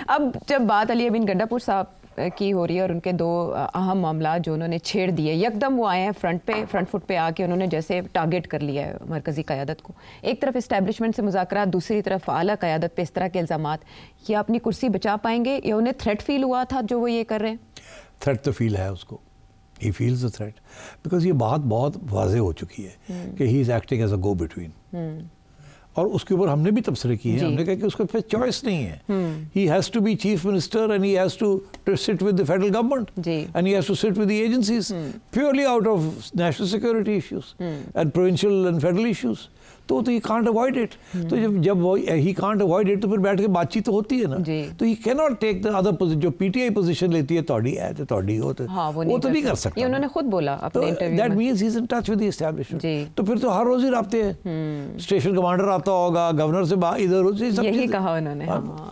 अब जब बात अली अमीन गंडापुर साहब की हो रही है और उनके दो अहम मामला जो उन्होंने छेड़ दिए, यकदम वो आए हैं फ्रंट फुट पे आके उन्होंने जैसे टारगेट कर लिया है मरकज़ी क़यादत को। एक तरफ इस्टेब्लिशमेंट से मुज़ाकरात, दूसरी तरफ आला क़यादत पे इस तरह के इल्ज़ामात, या अपनी कुर्सी बचा पाएंगे या उन्हें थ्रेट फील हुआ था जो वो ये कर रहे हैं? थ्रेट तो फील है उसको, he feels the threat, because ये बात बहुत वाज़ेह हो चुकी है कि he is acting as a go between. और उसके ऊपर हमने भी तबसरे किए हैं, हमने कहा कि उसके पास चॉइस नहीं है, he has to be chief minister and he has to sit with the federal government and he has to sit with the agencies purely out of national security issues and provincial and federal issues. तो he can't avoid it. तो जब वो he can't avoid it तो फिर बैठ के बातचीत तो होती है ना। तो he can not take the other position. जो पीटीआई पोजीशन लेती है तोड़ी है तो तोड़ी हो तो वो तो नहीं कर सकता। ये उन्होंने खुद बोला अपने इंटरव्यू में। That means he is in touch with the establishment. तो फिर तो हर रोज ही राब्ते हैं, स्टेशन कमांडर आता होगा, गवर्नर से इधर उधर, यही कहा उन्होंने।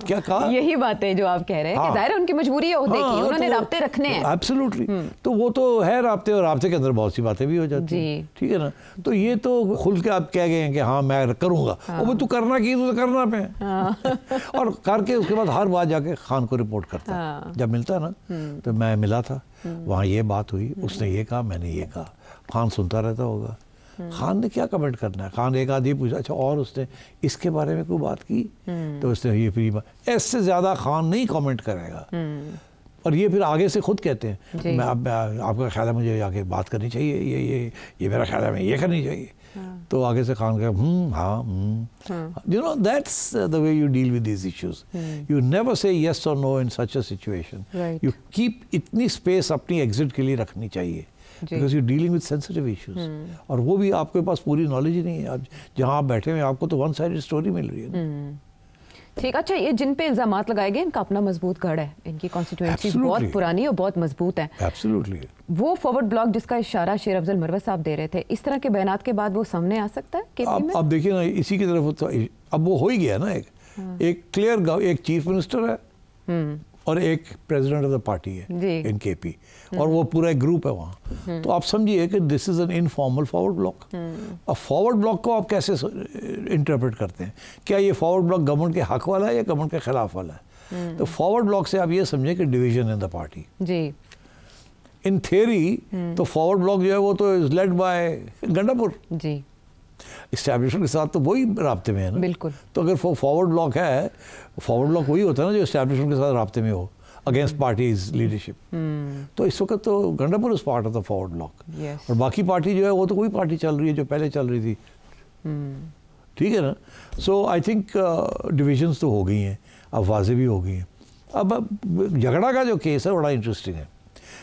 क्या कहा? यही बातें जो आप कह रहे हैं कि जाहिर है उनकी मजबूरी है ओहदे की, उन्होंने राब्ते रखने हैं। एब्सोल्युटली। तो वो तो है राब्ते, और राब्ते के अंदर बहुत सी बातें भी हो जाती हैं, ठीक है ना। तो ये तो खुल के आप कह गए हैं कि हाँ मैं करूँगा। वो तू करना की तो करना पे और करके उसके बाद हर बार जाके खान को रिपोर्ट करता है। जब मिलता है ना, तो मैं मिला था, वहाँ ये बात हुई, उसने ये कहा, मैंने ये कहा। खान सुनता रहता होगा, खान ने क्या कमेंट करना है। खान एक आदमी पूछा, अच्छा और उसने इसके बारे में कोई बात की, तो उसने ये फिर इससे ज्यादा खान नहीं कमेंट करेगा। और ये फिर आगे से खुद कहते हैं, मैं आपका ख्याल है मुझे आगे बात करनी चाहिए, ये मेरा ख्याल है मैं ये करनी चाहिए। तो आगे से खान का you know, that's the way you deal with these issues. You never say yes or no in such a situation. You keep इतनी space अपनी exit के लिए रखनी चाहिए, because you're dealing with sensitive issues. और वो भी आपके पास पूरी knowledge ही नहीं है। आप जहाँ आप बैठे हुए आपको तो one sided story मिल रही है। ठीक, अच्छा ये जिन पे इल्जामात लगाए गए इनका अपना मजबूत गढ़ है, इनकी कॉन्स्टिट्यूएंसी बहुत पुरानी और बहुत मजबूत है। Absolutely. वो फॉरवर्ड ब्लॉक जिसका इशारा शेर अफजल मरवत साहब दे रहे थे, इस तरह के बयानात के बाद वो सामने आ सकता है केपी में? अब देखिए ना, इसी की तरफ अब वो हो ही गया ना, एक क्लियर एक चीफ मिनिस्टर है और एक प्रेसिडेंट ऑफ द पार्टी है इन केपी, और वो पूरा एक ग्रुप है वहाँ। तो आप समझिए कि this is an informal forward block. अब फॉरवर्ड ब्लॉक को आप कैसे इंटरप्रेट करते हैं? क्या ये फॉरवर्ड ब्लॉक गवर्नमेंट के हक वाला है या गवर्नमेंट के खिलाफ वाला है? तो फॉरवर्ड ब्लॉक से आप ये समझें कि डिवीजन इन द पार्टी जी। इन थियरी तो फॉरवर्ड ब्लॉक जो है वो तो is led by Gandapur ji. Establishment के साथ तो वही राब्ते में है ना। बिल्कुल। तो अगर फॉरवर्ड ब्लॉक है, फॉरवर्ड ब्लॉक वही होता है ना जो इस्टेब्लिशमेंट के साथ राब्ते में हो अगेंस्ट पार्टीज लीडरशिप। तो इस वक्त तो Gandapur is part of the forward block, और बाकी पार्टी जो है वो तो वही पार्टी चल रही है जो पहले चल रही थी, ठीक है ना। सो आई थिंक डिविजन्स तो हो गई हैं, अब वाजे भी हो गई हैं। अब झगड़ा का जो केस है बड़ा इंटरेस्टिंग है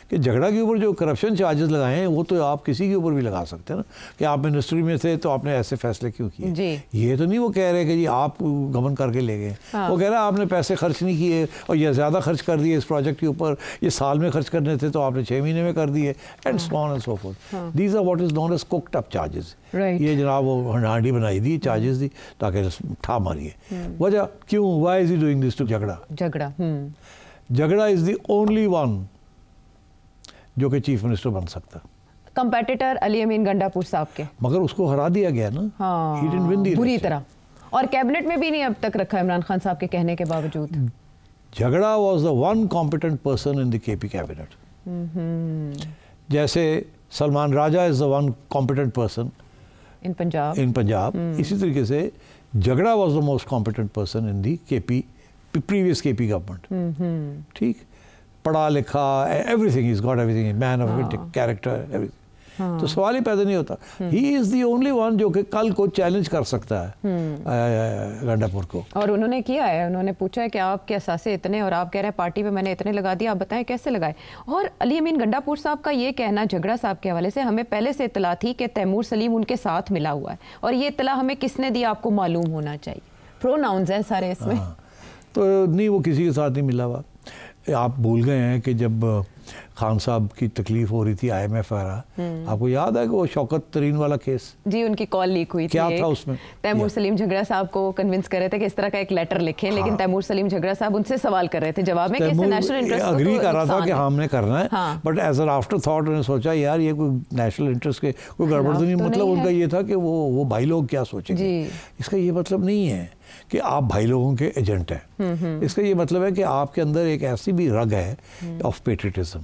कि झगड़ा के ऊपर जो करप्शन चार्जेस लगाए हैं वो तो आप किसी के ऊपर भी लगा सकते हैं ना, कि आप मिनिस्ट्री में थे तो आपने ऐसे फैसले क्यों किए। ये तो नहीं वो कह रहे कि जी आप गमन करके ले गए। वो कह रहा है आपने पैसे खर्च नहीं किए और ये ज़्यादा खर्च कर दिए इस प्रोजेक्ट के ऊपर, ये साल में खर्च करने थे तो आपने 6 महीने में कर दिए, and so on and so forth. These are what is known as cooked up charges. ये जनाब वो हांडी बनाई दी, चार्जेस दी ताकि ठा मारिए। वजह क्यों, why is he doing this to झगड़ा इज द ओनली वन जो कि चीफ मिनिस्टर बन सकता। कंपेटिटर अली अमीन गंडापुर साहब के, मगर उसको हरा दिया गया ना। हाँ, He didn't win the बुरी election. तरह, और कैबिनेट में भी नहीं अब तक रखा इमरान खान साहब के कहने के बावजूद। झगड़ा was the one competent person in the KP cabinet. जैसे सलमान राजा is the one competent person in Punjab, इसी तरीके से झगड़ा was the most competent person in the KP previous KP government. ठीक, पढ़ा लिखा, everything, he's got everything, man of character, everything. तो सवाल ही पैदा नहीं होता। He is the only one जो कि कल को चैलेंज कर सकता है गंडापुर को। और उन्होंने किया है, उन्होंने पूछा है कि आपके असासे इतने और आप कह रहे हैं पार्टी में मैंने इतने लगा दिया, आप बताएं कैसे लगाए। और अली अमीन गंडापुर साहब का ये कहना झगड़ा साहब के हवाले से, हमें पहले से इतला थी कि तैमूर सलीम उनके साथ मिला हुआ है, और ये इतला हमें किसने दिया आपको मालूम होना चाहिए। प्रोनाउंस हैं सारे इसमें। तो नहीं, वो किसी के साथ नहीं मिला हुआ। आप भूल गए हैं कि जब खान साहब की तकलीफ हो रही थी, IMF वगैरह, आपको याद है कि वो शौकत तरीन वाला केस जी, उनकी कॉल लीक हुई थी, क्या था उसमें? तैमूर सलीम झगड़ा साहब को कन्विंस कर रहे थे कि इस तरह का एक लेटर लिखें, लेकिन तैमूर सलीम झगड़ा साहब उनसे सवाल कर रहे थे जवाब में कि नेशनल इंटरेस्ट अग्री कर रहा था कि हमने करना है, but as an afterthought उन्होंने सोचा यार ये कोई नेशनल इंटरेस्ट के कोई गड़बड़ तो नहीं, मतलब उनका ये था कि वो भाई लोग क्या सोचेंगे। इसका ये मतलब नहीं है कि आप भाई लोगों के एजेंट हैं, इसका ये मतलब है कि आपके अंदर एक ऐसी भी रग है ऑफ पेट्रियटिज्म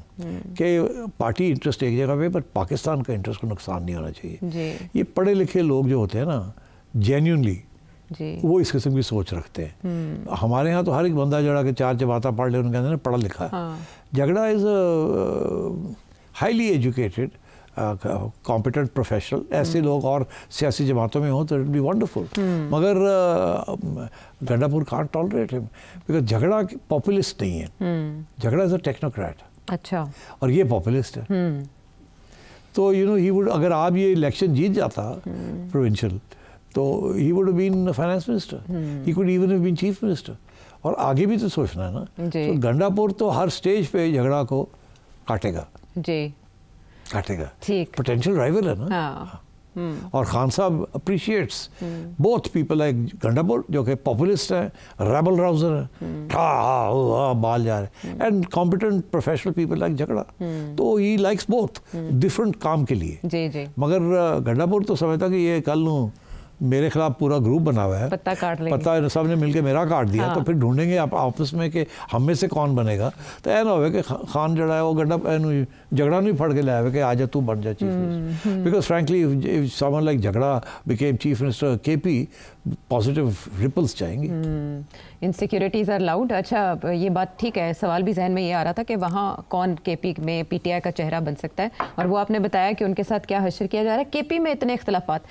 कि पार्टी इंटरेस्ट एक जगह पे, पर पाकिस्तान का इंटरेस्ट को नुकसान नहीं होना चाहिए। ये पढ़े लिखे लोग जो होते हैं ना, जेन्युइनली वो इस किस्म की सोच रखते हैं। हमारे यहाँ तो हर एक बंदा जड़ा के चार चबाता पढ़ ले, उनके अंदर पढ़ा लिखा है। झगड़ा is highly educated competent professional, ऐसे लोग और सियासी जमातों में हो तो इट बी वंडरफुल, मगर Gandapur can't tolerate him because झगड़ा पॉपुलिस्ट नहीं है, झगड़ा इज अ टेक्नोक्रेट। अच्छा, और ये पॉपुलिस्ट है। तो यू नो ही वुड, अगर आप ये इलेक्शन जीत जाता प्रोविंशियल, तो he would been finance minister, he could even have been chief minister. और आगे भी तो सोचना है ना, तो गंडापुर तो हर स्टेज पे झगड़ा को काटेगा जी, काटेगा, ठीक, पोटेंशियल राइवल है ना। और खान साहब appreciates both people like Gandapur जो कि पॉपुलिस्ट हैं, रेबल राउजर हैं, बाल जा रहे, and competent professional people like झगड़ा। तो ही लाइक्स बोथ डिफरेंट काम के लिए जी। मगर गंडापुर तो समझता कि ये कल नू मेरे खिलाफ पूरा ग्रुप बना हुआ है, पत्ता काट लेंगे, पत्ता सब ने मिलके मेरा काट दिया, तो फिर ढूंढेंगे आप आपस में कि हम में से कौन बनेगा। तो ऐसा हो कि खान जड़ा है वो गंडा झगड़ा नहीं फड़ के लाया हुआ कि आजा तू बन जा chief minister, because frankly someone like झगड़ा became chief minister, KP positive ripples जाएंगी। Insecurities are loud. अच्छा, ये बात ठीक है, सवाल भी जहन में ये आ रहा था कि वहाँ कौन KP में PTI का चेहरा बन सकता है, और वो आपने बताया कि उनके साथ क्या हश्र किया जा रहा है। KP में इतने इख्तलाफात,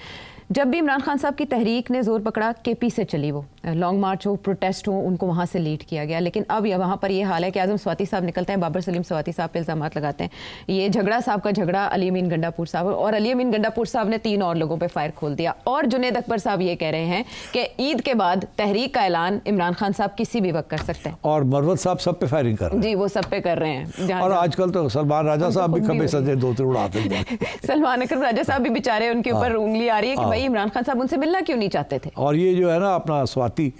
जब भी इमरान खान साहब की तहरीक ने जोर पकड़ा, KP से चली, वो लॉन्ग मार्च हो, प्रोटेस्ट हो, उनको वहाँ से लीड किया गया। लेकिन अब वहाँ पर ये हाल है कि आजम स्वाति साहब निकलते हैं, बाबर सलीम स्वाति साहब पे इल्ज़ाम लगाते हैं, ये झगड़ा साहब का झगड़ा अली अमीन गंडापुर साहब, और अली अमीन गंडापुर साहब ने 3 और लोगों पे फायर खोल दिया। और जुनेद अकबर साहब ये कह रहे हैं कि ईद के बाद तहरीक का ऐलान इमरान खान साहब किसी भी वक्त कर सकते हैं, और मरवत साहब सब पे फायरिंग कर रहे हैं जी, वो सब पे कर रहे हैं। और आजकल तो सलमान राजा साहब भी खबे सजे 2-3 उड़ाते हैं। सलमान अकबर राजा साहब भी बेचारे, उनके ऊपर उंगली आ रही है कि भाई इमरान खान साहब उनसे मिलना क्यों नहीं चाहते थे। और ये जो है ना अपना स्वाति,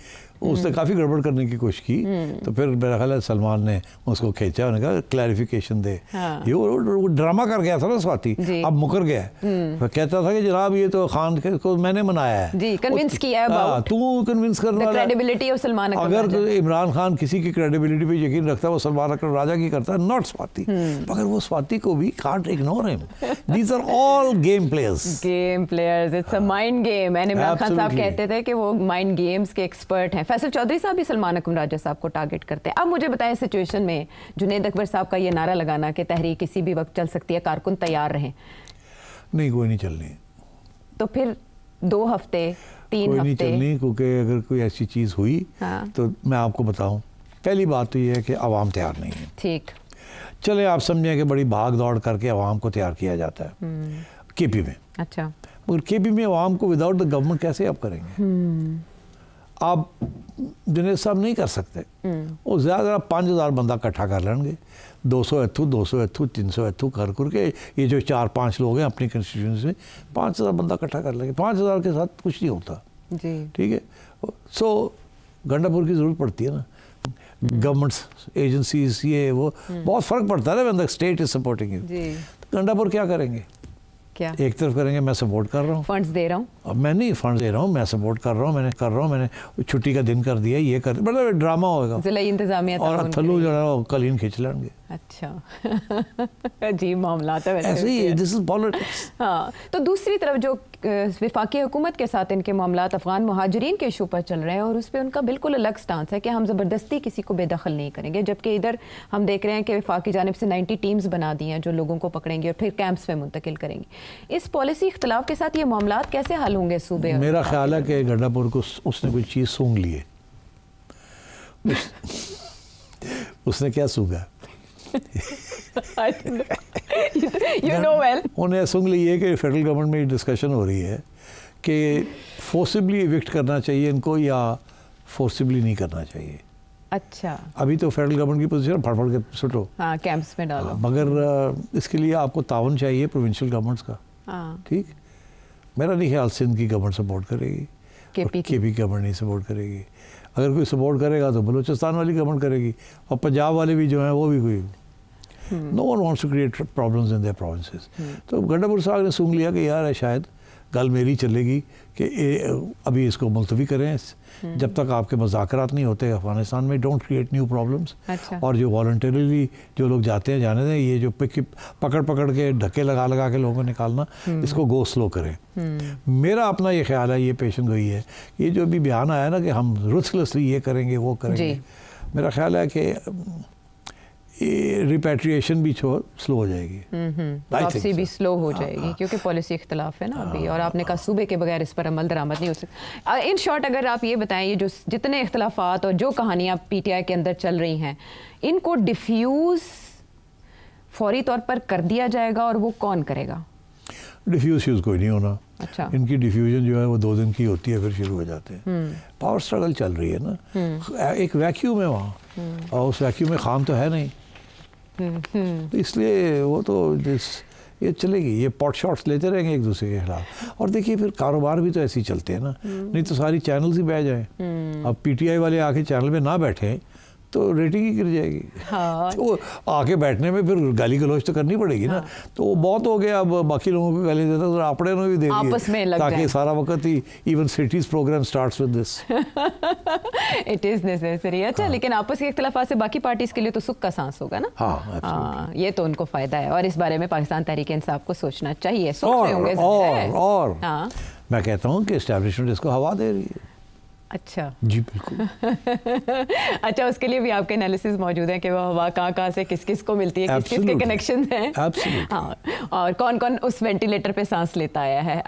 उसने काफ़ी गड़बड़ करने की कोशिश की, तो फिर मेरा ख्याल है सलमान ने उसको खींचा, उन्होंने कहा क्लैरिफिकेशन दे। ये वो ड्रामा कर गया था ना स्वाति, अब मुकर गया है, कहता था कि जनाब ये तो खान को मैंने मनाया है जी, कन्विंस किया है, तू कन्विंस करने वाला, क्रेडिबिलिटी ऑफ सलमान अकबर। अगर इमरान खान किसी की क्रेडिबिलिटी पे यकीन रखता है वो सलमान अकबर राजा की करता है, नॉट स्वाति। मगर वो स्वाति को भी can't ignore him, these are all game players, it's a mind game. And Imran Khan साहब कहते थे कि वो माइंड गेम्स के एक्सपर्ट हैं। फैसल चौधरी साहब भी सलमान अकबर राजा साहब को टारगेट करते हैं। अब मुझे बताएं, सिचुएशन में जुनेद अकबर साहब का ये नारा लगाना कि तहरीक किसी भी वक्त चल सकती है, कारकुन तैयार रहें, नहीं कोई नहीं चलनी, तो फिर 2 हफ्ते 3 हफ्ते नहीं चलनी, क्योंकि अगर कोई ऐसी चीज़ हुई तो मैं आपको बताऊं, पहली बात तो ये है कि आवाम तैयार नहीं है। ठीक, चले आप समझें कि बड़ी भाग दौड़ करके आवाम को तैयार किया जाता है KP में। अच्छा, मगर KP में आवाम को विदाउट द गवर्नमेंट कैसे आप करेंगे? आप जुनेद साहब नहीं कर सकते, वो ज़्यादा 5000 बंदा इकट्ठा कर लेंगे, 200 इत्थू 200 इत्थू 300 इत्थू कर करके, ये जो 4-5 लोग हैं अपनी कंस्टिट्यूंसी में, 5000 बंदा इकट्ठा कर लेंगे। 5000 के साथ कुछ नहीं होता जी, ठीक है। सो गंडापुर की ज़रूरत पड़ती है ना, गवर्नमेंट एजेंसीज ये वो बहुत फ़र्क पड़ता है ना, state is supporting you. Gandapur क्या करेंगे? क्या एक तरफ करेंगे मैं सपोर्ट कर रहा हूँ, फंड्स दे रहा हूँ, अब मैं नहीं फंड्स दे रहा हूँ, मैं सपोर्ट कर रहा हूँ, मैंने छुट्टी का दिन कर दिया, ये कर, मतलब ड्रामा होगा, जिला इंतजामिया और थल्लू जो है कलीन खींच लेंगे। अच्छा अजीब मामला है वैसे, ऐसे ही दिस इज पॉलिटिक्स। हाँ, तो दूसरी तरफ जो वफाकी हुकूमत के साथ इनके मामलात अफगान मुहाजिरीन के इशू पर चल रहे हैं, और उस पर उनका बिल्कुल अलग स्टांस है कि हम ज़बरदस्ती किसी को बेदखल नहीं करेंगे, जबकि इधर हम देख रहे हैं कि वफाक की जानिब से 90 टीम्स बना दी हैं जो लोगों को पकड़ेंगे और फिर कैंप्स में मुंतकिल करेंगे। इस पॉलिसी इख्तलाफ के साथ ये मामलात कैसे हल होंगे सूबे? मेरा ख्याल है कि गंडापुर को उसने कोई चीज़ सूंघ ली है। उसने क्या सूंघा? you know well. उन्हें सूंघ ली है कि फेडरल गवर्नमेंट में डिस्कशन हो रही है कि फोर्सिबली इविक्ट करना चाहिए इनको या फोर्सिबली नहीं करना चाहिए। अच्छा, अभी तो फेडरल गवर्नमेंट की पोजीशन फटफट के सुटो, हाँ, कैंप्स में डालो। मगर इसके लिए आपको तावन चाहिए प्रोविंशियल गवर्नमेंट्स का। हाँ, ठीक, मेरा नहीं ख्याल सिंध की गवर्नमेंट सपोर्ट करेगी, केपी गवर्नमेंट नहीं सपोर्ट करेगी। अगर कोई सपोर्ट करेगा तो बलूचिस्तान वाली गवर्नमेंट करेगी, और पंजाब वाले भी जो हैं वो भी कोई, no one wants to create problems in their provinces. तो गंडापुर साहब ने सूंघ लिया कि यार है शायद गल मेरी चलेगी कि अभी इसको मुलतवी करें जब तक आपके मुज़ाकरात नहीं होते अफगानिस्तान में, डोंट क्रिएट न्यू प्रॉब्लम्स। अच्छा। और जो वॉलंटरीली जो लोग जाते हैं जाने दें, ये जो पकड़ पकड़ के धक्के लगा लगा के लोगों को निकालना, इसको गो स्लो करें। मेरा अपना ये ख्याल है, ये पेशन गोई है, ये जो भी बयान आया ना कि हम रुथलेसली ये करेंगे वो करेंगे, मेरा ख्याल है कि रिपैट्रिएशन भी स्लो हो जाएगी, वापसी भी स्लो हो जाएगी, क्योंकि पॉलिसी इख्तलाफ है ना अभी, और आपने कहा सूबे के बगैर इस पर अमल दरामद नहीं हो सकता। इन शॉर्ट अगर आप ये बताएं, ये जो जितने इख्तलाफात और जो कहानियाँ पीटीआई के अंदर चल रही हैं, इनको डिफ्यूज़ फौरी तौर पर कर दिया जाएगा, और वो कौन करेगा? डिफ्यूज़ कोई नहीं होना। अच्छा। इनकी डिफ्यूजन जो है वो 2 दिन की होती है, फिर शुरू हो जाते हैं। पावर स्ट्रगल चल रही है ना, एक वैक्यूम है वहाँ, और उस वैक्यूम में खाम तो है नहीं, तो इसलिए वो तो ये चलेगी, ये पॉट शॉट्स लेते रहेंगे एक दूसरे के खिलाफ। और देखिए फिर कारोबार भी तो ऐसे ही चलते हैं ना, नहीं तो सारी चैनल्स ही बह जाएं। अब पीटीआई वाले आके चैनल पे ना बैठे तो रेटिंग ही गिर जाएगी। हाँ। तो आके बैठने में फिर गाली गलौज तो करनी पड़ेगी ना। तो वो बहुत हो गया, अब बाकी लोगों को गाली देता तो आपने भी दे दिए, ताकि सारा वक्त ही even cities program starts with this. It is necessary. अच्छा, लेकिन आपस के इख्तिलाफात से बाकी पार्टीज के लिए तो सुख का सांस होगा ना। हाँ, ये तो उनको फायदा है, और इस बारे में पाकिस्तान तहरीक इंसाफ को सोचना चाहिए। और मैं कहता हूँ कि एस्टैब्लिशमेंट इसको हवा दे रही है। अच्छा जी बिल्कुल। अच्छा, उसके लिए भी आपके एनालिसिस मौजूद है कि वो हवा कहाँ से किस किस को मिलती है, किस किस के कनेक्शन हैं। हाँ, और कौन कौन उस वेंटिलेटर पे सांस लेता आया है।